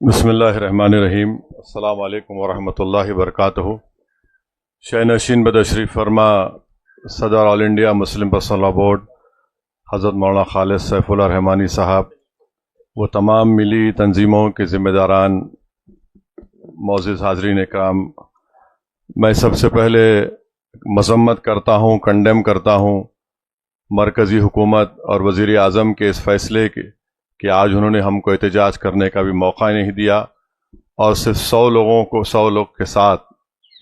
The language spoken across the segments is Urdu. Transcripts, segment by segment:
بسم اللہ الرحمن الرحیم۔ السلام علیکم ورحمۃ اللہ وبرکاتہ۔ شہ نشین بدشریف فرما صدر all India Muslim personal law board حضرت مولانا خالد سیف اللہ رحمانی صاحب، وہ تمام ملی تنظیموں کے ذمہ داران، معزز حاضرین اکرام، میں سب سے پہلے مذمت کرتا ہوں، کنڈیم کرتا ہوں مرکزی حکومت اور وزیر اعظم کے اس فیصلے کے کہ آج انہوں نے ہم کو احتجاج کرنے کا بھی موقع نہیں دیا اور صرف 100 لوگ کے ساتھ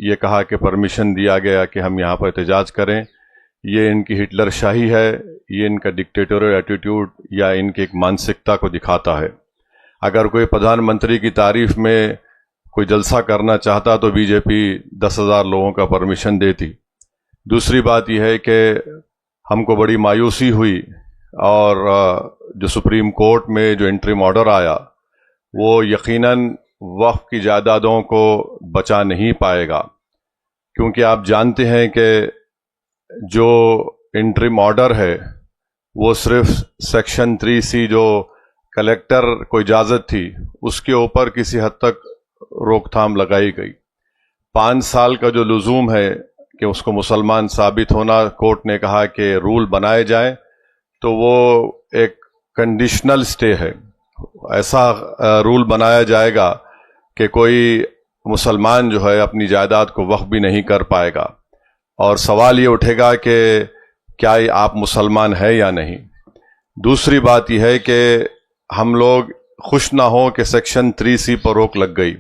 یہ کہا کہ پرمیشن دیا گیا کہ ہم یہاں پر احتجاج کریں۔ یہ ان کی ہٹلر شاہی ہے، یہ ان کا ڈکٹیٹورل ایٹیٹیوڈ یا ان کی ایک مانسکتا کو دکھاتا ہے۔ اگر کوئی پردھان منتری کی تعریف میں کوئی جلسہ کرنا چاہتا تو بی جے پی 10,000 لوگوں کا پرمیشن دیتی۔ دوسری بات یہ ہے کہ ہم کو بڑی مایوسی ہوئی اور جو سپریم کورٹ میں جو انٹرم آرڈر آیا وہ یقیناً وقف کی جائیدادوں کو بچا نہیں پائے گا، کیونکہ آپ جانتے ہیں کہ جو انٹرم آرڈر ہے وہ صرف سیکشن 3C جو کلیکٹر کو اجازت تھی اس کے اوپر کسی حد تک روک تھام لگائی گئی۔ 5 سال کا جو لزوم ہے کہ اس کو مسلمان ثابت ہونا، کورٹ نے کہا کہ رول بنائے جائیں، تو وہ ایک کنڈیشنل سٹے ہے۔ ایسا رول بنایا جائے گا کہ کوئی مسلمان جو ہے اپنی جائیداد کو وقف بھی نہیں کر پائے گا، اور سوال یہ اٹھے گا کہ کیا آپ مسلمان ہیں یا نہیں۔ دوسری بات یہ ہے کہ ہم لوگ خوش نہ ہوں کہ سیکشن 3C پر روک لگ گئی۔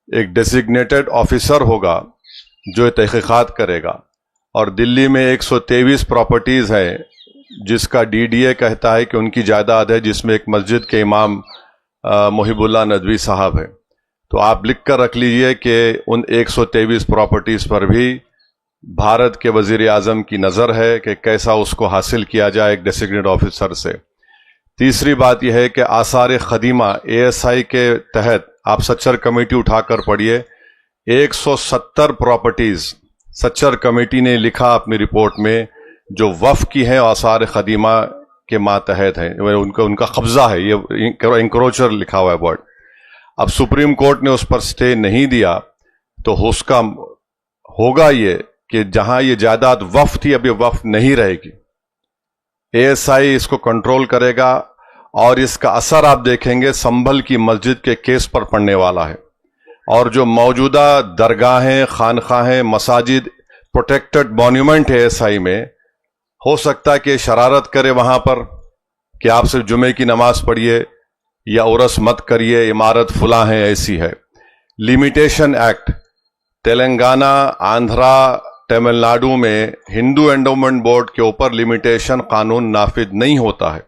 ایک ڈیزگنیٹڈ آفیسر ہوگا جو تحقیقات کرے گا، اور دلی میں 123 پراپرٹیز ہیں جس کا DDA کہتا ہے کہ ان کی جائیداد ہے، جس میں ایک مسجد کے امام محب اللہ ندوی صاحب ہیں۔ تو آپ لکھ کر رکھ لیجئے کہ ان 123 پراپرٹیز پر بھی بھارت کے وزیر اعظم کی نظر ہے کہ کیسا اس کو حاصل کیا جائے ایک ڈیزگنیٹڈ آفیسر سے۔ تیسری بات یہ ہے کہ آثار قدیمہ ASI کے تحت آپ سچر کمیٹی اٹھا کر پڑھیے، 170 پراپرٹیز سچر کمیٹی نے لکھا اپنی رپورٹ میں جو وقف کی ہیں، آثار قدیمہ کے ماتحت ہیں، ان کا قبضہ ہے، یہ انکروچر لکھا ہوا ہے ورڈ۔ اب سپریم کورٹ نے اس پر سٹے نہیں دیا تو اس کا ہوگا یہ کہ جہاں یہ جائیداد وقف تھی اب یہ وقف نہیں رہے گی۔ ASI اس کو کنٹرول کرے گا، اور اس کا اثر آپ دیکھیں گے سنبھل کی مسجد کے کیس پر پڑنے والا ہے، اور جو موجودہ درگاہیں، خانقاہیں، مساجد پروٹیکٹڈ مونیومنٹ ہے ASI میں، ہو سکتا ہے کہ شرارت کرے وہاں پر کہ آپ صرف جمعے کی نماز پڑھیے یا عرس مت کریے، عمارت فلاں ہے، ایسی ہے۔ لیمیٹیشن ایکٹ تلنگانہ، آندھرا، تمل ناڈو میں ہندو انڈومنٹ بورڈ کے اوپر لیمیٹیشن قانون نافذ نہیں ہوتا ہے،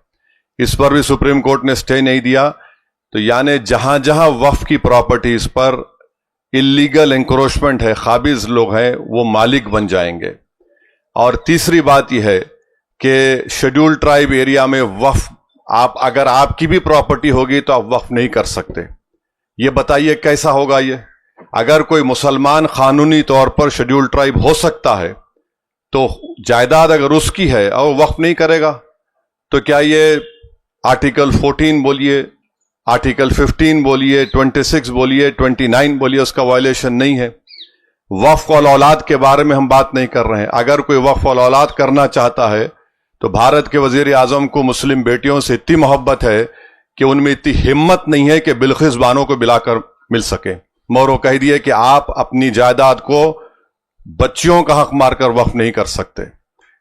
اس پر بھی سپریم کورٹ نے سٹے نہیں دیا۔ تو یعنی جہاں جہاں وقف کی پراپرٹیز پر اللیگل انکروچمنٹ ہے، قابض لوگ ہیں، وہ مالک بن جائیں گے۔ اور تیسری بات یہ ہے کہ شیڈول ٹرائب ایریا میں وقف اگر آپ کی بھی پراپرٹی ہوگی تو آپ وقف نہیں کر سکتے۔ یہ بتائیے کیسا ہوگا یہ؟ اگر کوئی مسلمان قانونی طور پر شیڈول ٹرائب ہو سکتا ہے تو جائیداد اگر اس کی ہے اور وقف نہیں کرے گا تو کیا یہ آرٹیکل 14 بولیے، آرٹیکل 15 بولیے، 26 بولیے، 29 بولیے، اس کا وائلیشن نہیں ہے؟ وقف الاولاد کے بارے میں ہم بات نہیں کر رہے ہیں۔ اگر کوئی وقف الاولاد کرنا چاہتا ہے تو بھارت کے وزیر اعظم کو مسلم بیٹیوں سے اتنی محبت ہے کہ ان میں اتنی ہمت نہیں ہے کہ بلقیس بانو کو بلا کر مل سکے، مگر وہ کہہ دیے کہ آپ اپنی جائیداد کو بچیوں کا حق مار کر وقف نہیں کر سکتے۔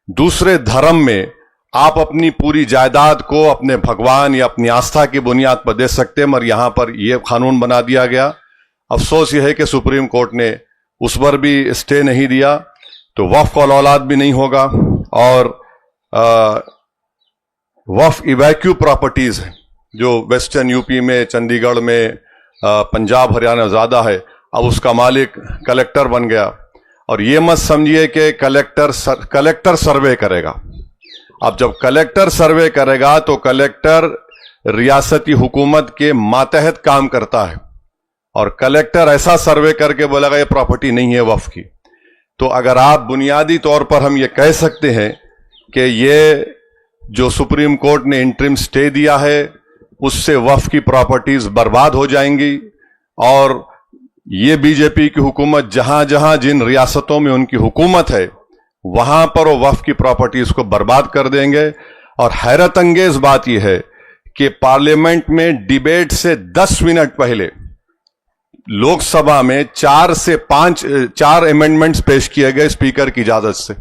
دوسرے دھرم میں آپ اپنی پوری جائیداد کو اپنے بھگوان یا اپنی آستھا کی بنیاد پر دے سکتے، مگر یہاں پر یہ قانون بنا دیا گیا۔ افسوس یہ ہے کہ سپریم کورٹ نے اس پر بھی سٹے نہیں دیا، تو وقف الاولاد بھی نہیں ہوگا۔ اور وقف ایویکیو پراپرٹیز ہیں جو ویسٹرن یوپی میں، چندی گڑھ میں، پنجاب ہریانہ زیادہ ہے، اب اس کا مالک کلیکٹر بن گیا۔ اور یہ مت سمجھیے کہ کلیکٹر سروے کرے گا۔ اب جب کلیکٹر سروے کرے گا تو کلیکٹر ریاستی حکومت کے ماتحت کام کرتا ہے، اور کلیکٹر ایسا سروے کر کے بولے گا یہ پراپرٹی نہیں ہے وقف کی۔ تو اگر آپ بنیادی طور پر ہم یہ کہہ سکتے ہیں کہ یہ جو سپریم کورٹ نے انٹرم سٹے دیا ہے اس سے وقف کی پراپرٹیز برباد ہو جائیں گی، اور یہ بی جے پی کی حکومت جہاں جہاں جن ریاستوں میں ان کی حکومت ہے وہاں پر وہ وقف کی پراپرٹیز کو برباد کر دیں گے۔ اور حیرت انگیز بات یہ ہے کہ پارلیمنٹ میں ڈیبیٹ سے 10 منٹ پہلے لوک سبھا میں 4 امینڈمنٹس پیش کیے گئے اسپیکر کی اجازت سے۔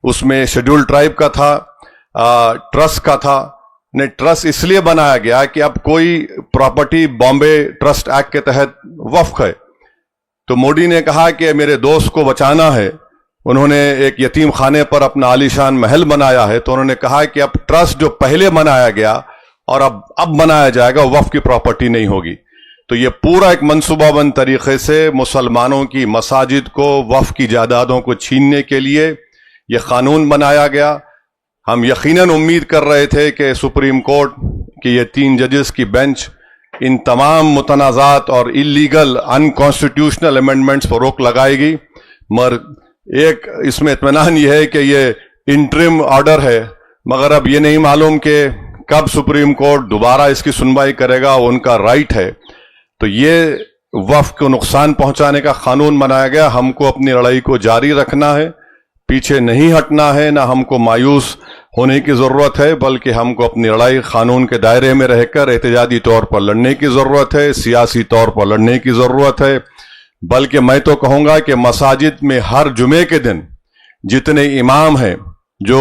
اس میں شیڈول ٹرائب کا تھا، ٹرسٹ کا تھا۔ ٹرسٹ اس لیے بنایا گیا کہ اب کوئی پراپرٹی بامبے ٹرسٹ ایکٹ کے تحت وقف ہے، تو مودی نے کہا کہ میرے دوست کو بچانا ہے، انہوں نے ایک یتیم خانے پر اپنا عالیشان محل بنایا ہے، تو انہوں نے کہا کہ اب ٹرسٹ جو پہلے بنایا گیا اور اب بنایا جائے گا وقف کی پراپرٹی نہیں ہوگی۔ تو یہ پورا ایک منصوبہ بند طریقے سے مسلمانوں کی مساجد کو، وقف کی جائیدادوں کو چھیننے کے لیے یہ قانون بنایا گیا۔ ہم یقیناً امید کر رہے تھے کہ سپریم کورٹ کی یہ 3 ججز کی بینچ ان تمام متنازعات اور اللیگل انکانسٹیٹیوشنل امینڈمنٹس پر روک لگائے گی، مگر ایک اس میں اطمینان یہ ہے کہ یہ انٹرم آرڈر ہے، مگر اب یہ نہیں معلوم کہ کب سپریم کورٹ دوبارہ اس کی سنوائی کرے گا، ان کا رائٹ ہے۔ تو یہ وقف کو نقصان پہنچانے کا قانون بنایا گیا۔ ہم کو اپنی لڑائی کو جاری رکھنا ہے، پیچھے نہیں ہٹنا ہے، نہ ہم کو مایوس ہونے کی ضرورت ہے، بلکہ ہم کو اپنی لڑائی قانون کے دائرے میں رہ کر احتجاجی طور پر لڑنے کی ضرورت ہے، سیاسی طور پر لڑنے کی ضرورت ہے۔ بلکہ میں تو کہوں گا کہ مساجد میں ہر جمعے کے دن جتنے امام ہیں جو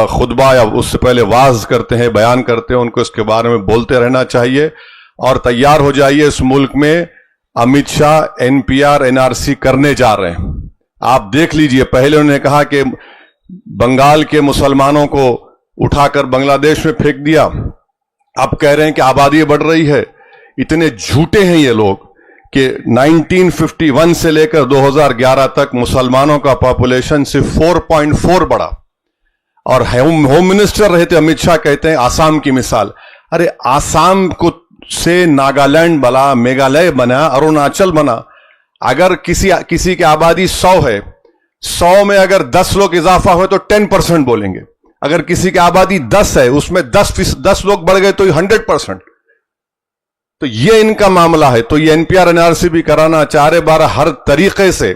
خطبہ یا اس سے پہلے واعظ کرتے ہیں، بیان کرتے ہیں، ان کو اس کے بارے میں بولتے رہنا چاہیے۔ اور تیار ہو جائیے، اس ملک میں امت شاہ NPR NRC کرنے جا رہے ہیں۔ آپ دیکھ لیجئے، پہلے انہوں نے کہا کہ بنگال کے مسلمانوں کو اٹھا کر بنگلہ دیش میں پھینک دیا، اب کہہ رہے ہیں کہ آبادی بڑھ رہی ہے۔ اتنے جھوٹے ہیں یہ لوگ کہ 1951 سے لے کر 2011 تک مسلمانوں کا پاپولیشن صرف 4.4 بڑھا، اور ہوم منسٹر رہے تھے امت شاہ، کہتے ہیں آسام کی مثال۔ ارے آسام کو سے ناگالینڈ بنا، میگھالیہ بنا، اروناچل بنا۔ اگر کسی کی آبادی 100 ہے، 100 میں اگر 10 لوگ اضافہ ہوئے تو 10% بولیں گے۔ اگر کسی کی آبادی 10 ہے، اس میں 10 لوگ بڑھ گئے تو 100%۔ تو یہ ان کا معاملہ ہے۔ تو یہ NPR NRC بھی کرانا چاہ رہے، ہر طریقے سے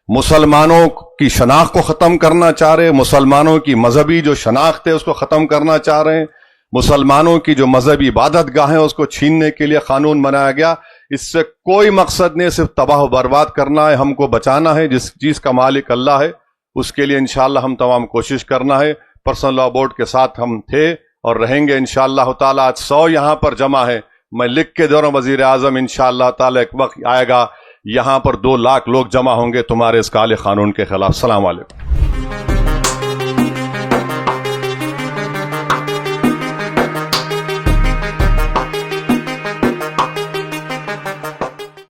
مسلمانوں کی شناخت کو ختم کرنا چاہ رہے، مسلمانوں کی مذہبی جو شناخت ہے اس کو ختم کرنا چاہ رہے ہیں، مسلمانوں کی جو مذہبی عبادت گاہیں اس کو چھیننے کے لیے قانون بنایا گیا۔ اس سے کوئی مقصد نہیں، صرف تباہ و برباد کرنا ہے، ہم کو بچانا ہے۔ جس چیز کا مالک اللہ ہے، اس کے لیے انشاءاللہ ہم تمام کوشش کرنا ہے۔ پرسنل لاء بورڈ کے ساتھ ہم تھے اور رہیں گے انشاءاللہ تعالی۔ آج 100 یہاں پر جمع ہے، میں لکھ کے دے رہا ہوں وزیر اعظم، انشاءاللہ تعالی ایک وقت آئے گا یہاں پر 2 لاکھ لوگ جمع ہوں گے تمہارے اس کالے قانون کے خلاف۔ السلام علیکم۔